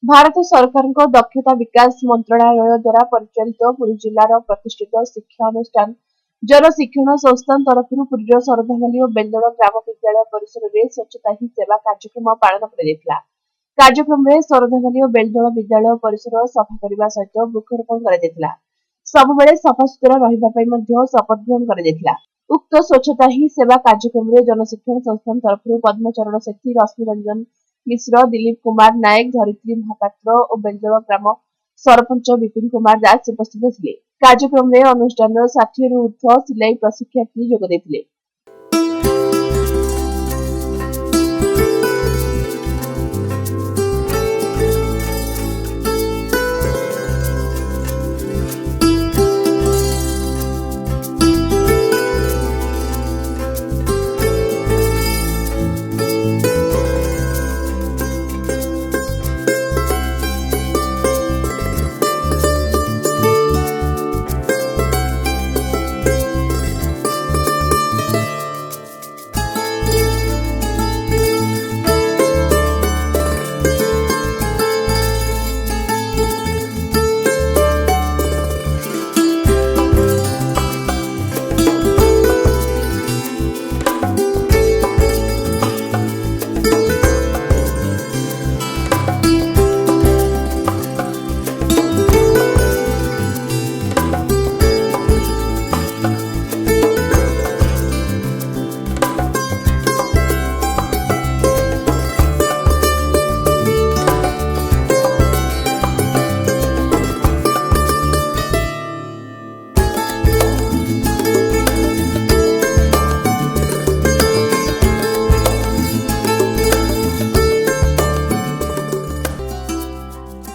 भारत सरकार दक्षता विकास मंत्रणालय द्वारा परिचालित पुरी जिलार प्रतिष्ठित शिक्षा अनुष्ठान जनशिक्षण संस्थान तरफ पुरीर सरधावाली और बेलदड़ ग्राम विद्यालय परिसर में स्वच्छता ही सेवा कार्यक्रम पालन कर कार्यक्रम में सरधावाली और बेलदड़ विद्यालय परिसर सफा करने सहित वृक्षरोपण कर सबुबले सफासुतरा रहा शपथ ग्रहण कर उक्त स्वच्छता ही सेवा कार्यक्रम में जनशिक्षण संस्थान तरफ पद्मचरण सेठी रश्मि रंजन मिश्र दिलीप कुमार नायक धरित्री महापात्र और बेलदड़ ग्राम सरपंच विपिन कुमार दास उपस्थित थे। कार्यक्रम में अनुष्ठान 60 ऊर्ध्व सिलाई प्रशिक्षार्थी जोग देते।